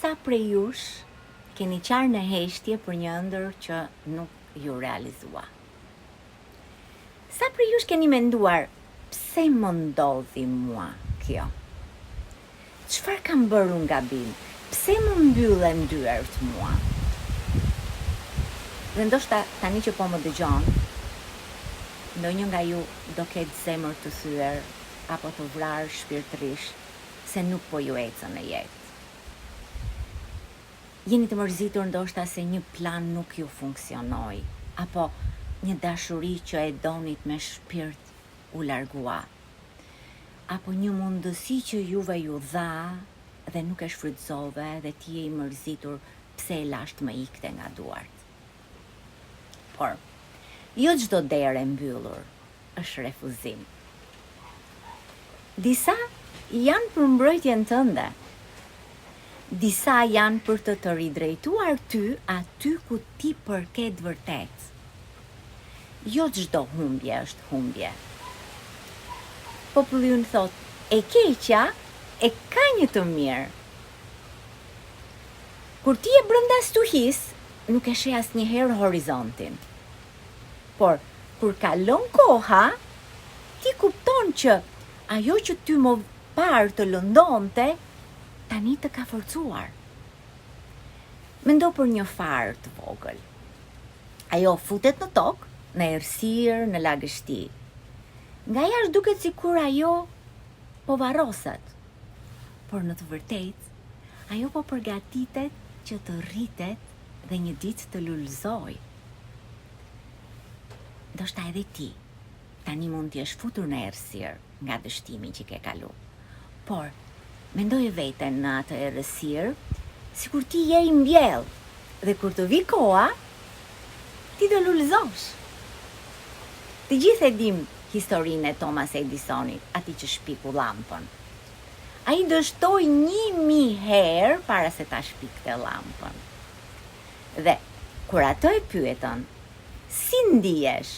sa prej jush keni qarë në heshtje për një ëndër që nuk ju realizua? Sa prej jush keni menduar, pse më ndodhi mua kjo? Çfarë kam bërë unë gabim? Pse më mbyllen dyert mua? Dhe ndoshta tani që po më dëgjon, ndonjë nga ju do ketë zemër të thyer apo të vrarë shpirtërisht se nuk po ju ecën në jetë. Jeni të mërzitur ndoshta se një plan nuk ju funksionoi, apo një dashuri që e donit me shpirt u largua, apo një mundësi që juve ju dha dhe nuk e shfrytëzove dhe ti je i mërzitur pse e lasht më ikte nga duart. Por, jo çdo derë e mbyllur është refuzim. Disa janë për mbrojtjen tënde. Disa janë për të ridrejtuar ty aty ku ti përket vërtet. Jo çdo humbje është humbje. Populli unë thot, e keqja e ka një të mirë. Kur ti je brenda stuhis, nuk e sheh asnjëherë horizontin. Por, kur kalon koha, ti kupton që ajo që ty më parë të lëndonte, tani të ka forcuar. Mendo për një farë të vogël. Ajo futet në tokë, në errësirë, në lagështi. Nga jashtë duket sikur ajo po varroset. Por në të vërtetë, ajo po përgatitet që të rritet dhe një ditë të lullëzoj. Ndoshta edhe ti, tani mund t'jesh futur në errësirë nga dështimi që ke kalu. Por, mendoje veten në atë errësirë, sikur ti je i mbjell, dhe kur të vi koha, ti do lullëzosh. Të gjithë e dim historinë e Thomas Edisonit, ati që shpiku llampën. Ai dështoi 1000 herë para se ta shpikte llampën. Dhe kur ato e pyetën, si ndihesh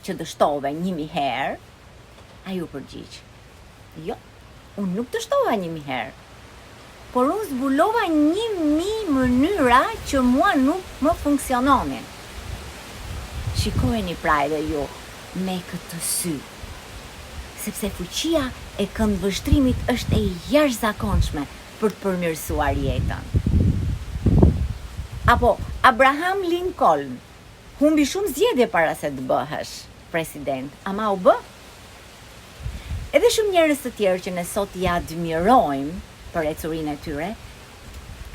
që dështove 1000 herë, ai u përgjigj. Jo, unë nuk dështova 1000 herë, por unë zbulova 1000 mënyra që mua nuk më funksiononin. Shikojeni pra edhe ju me këtë sy, sepse fuqia e këndvështrimit është e jashtëzakonshme për të përmirësuar jetën. Apo Abraham Lincoln humbi shumë zgjedhje para se të bëhesh president, ama u bë. Edhe shumë njerëz të tjerë që ne sot i admirojmë për ecurinë e tyre,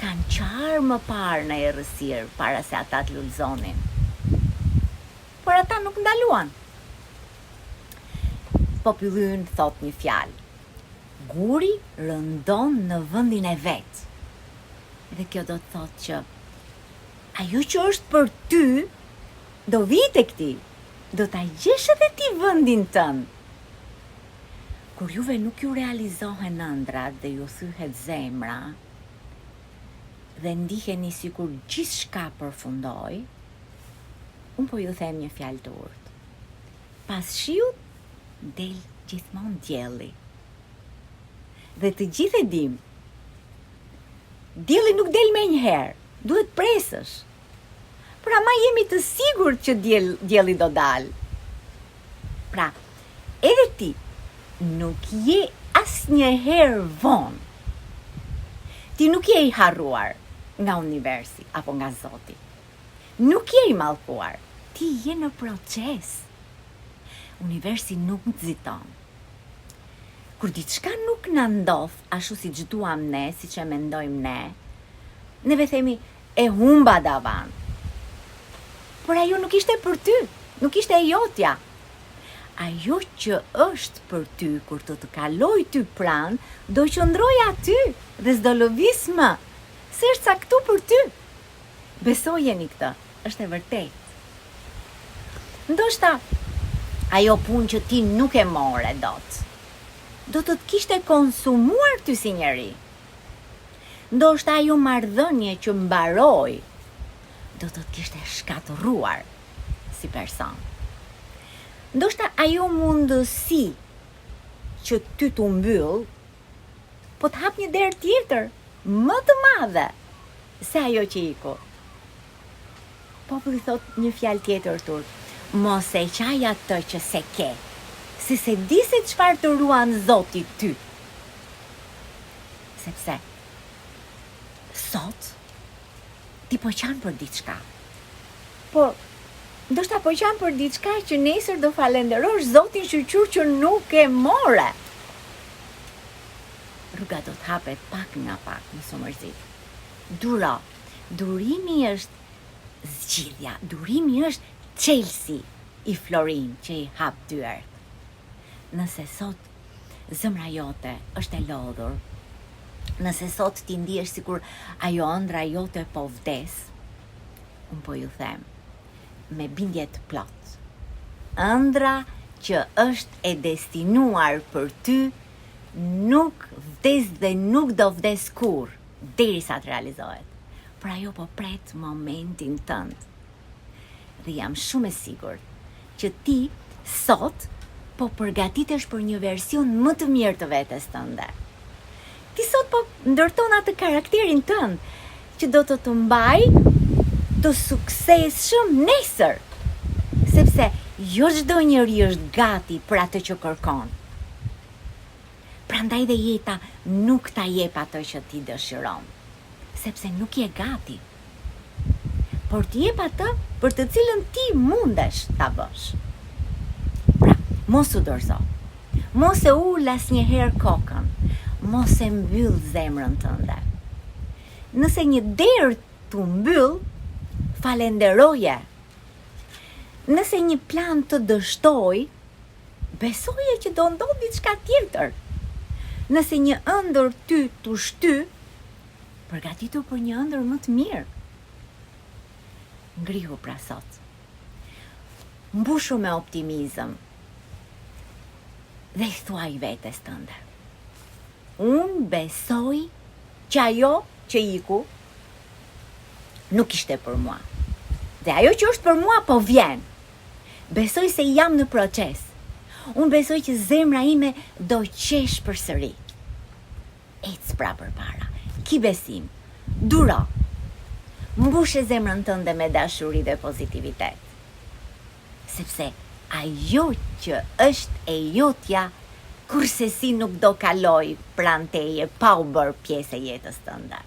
kanë qarë më parë në errësirë para se ata të lullëzonin. Por ata nuk ndaluan. Populli ynë thot një fjalë. Guri rëndon në vendin e vet. Dhe kjo do të thotë që ajo që është për ty, do vite këti, do t'a gjesh edhe ti vendin tënd. Kur juve nuk ju realizohen ëndrat dhe ju thyhet zemra, dhe ndiheni sikur gjithçka përfundoi, unë po ju them një fjalë të urtë. Pas shiut del gjithmonë dielli. Dhe të gjithë e dim, dielli nuk del menjëherë, duhet presësh. Pra ma jemi të sigurt që dielli do dalë. Pra, edhe ti nuk je asnjëherë vonë. Ti nuk je i harruar nga universi apo nga Zoti. Nuk je i mallkuar. Ti je në proces. Universi nuk nxiton. Kur diçka nuk na ndodh ashtu siç duam ne, siç e mendojmë ne, neve themi e humba davan. Por ajo nuk ishte për ty, nuk ishte e jotja. Ajo që është për ty kur të kaloj ty pranë, do qëndroj aty dhe s'do lëviz më, se është caktuar për ty. Besojeni këtë, është e vërtetë. Ndoshta ajo punë që ti nuk e more dot, do të kishte konsumuar ty si njeri. Ndoshta ajo marrëdhënie që mbaroi, do të kishte shkatërruar si person. Ndoshta ajo mundësi që ty t'u mbyll, po të hap një derë tjetër më të madhe se ajo që iku. Populli thot një fjalë tjetër turp. Mos e qaj atë që se ke, se di se çfarë të ruan Zoti ty. Sepse sot ti po qan për diçka. Po ndoshta po qan për diçka që nesër do falenderosh Zotin shqyr që nuk e more. Rruga do të hapet pak nga pak, mos u mërzit. Duro. Durimi është zgjidhja. Durimi është Chelsea i Florin që i hap dyert. Nëse sot zemra jote është e lodhur, nëse sot ti ndihesh sikur ajo ëndra jote po vdes, unë po ju them, me bindje të plot, ëndra që është e destinuar për ty nuk vdes dhe nuk do vdes kur, derisa të realizohet. Por ajo po pret momentin tënd. Dhe jam shumë e sigurt që ti sot po përgatitesh për një version më të mirë të vetes tënde. Ti sot po ndërton atë karakterin tënd që do të mbaj të suksesshëm nesër, sepse jo çdo njeri është gati për atë që kërkon. Prandaj dhe jeta nuk ta jep atë që ti dëshiron, sepse nuk je gati. Por ti jep atë për të cilën ti mundesh ta bësh. Pra, mos u dorëzo. Mos e ul asnjëherë kokën. Mos e mbyll zemrën tënde. Nëse një derë t'u mbyll, falenderoje. Nëse një plan të dështoj, besoje që do ndodh diçka tjetër. Nëse një ëndër ty t'u shty, përgatitu për një ëndër më të mirë. Ngrihu pra sot. Mbushu me optimizëm. Dhe i thuaj vetes tënde. Unë besoj që ajo që iku nuk ishte për mua. Dhe ajo që është për mua po vjen. Besoj se jam në proces. Unë besoj që zemra ime do qesh përsëri. Ec pra përpara. Ki besim. Duro. Mbushe zemrën tënde me dashuri dhe pozitivitet. Sepse ajo që është e jotja, kurse si nuk do kaloj pranë teje pa u bërë pjesë e jetës tënde.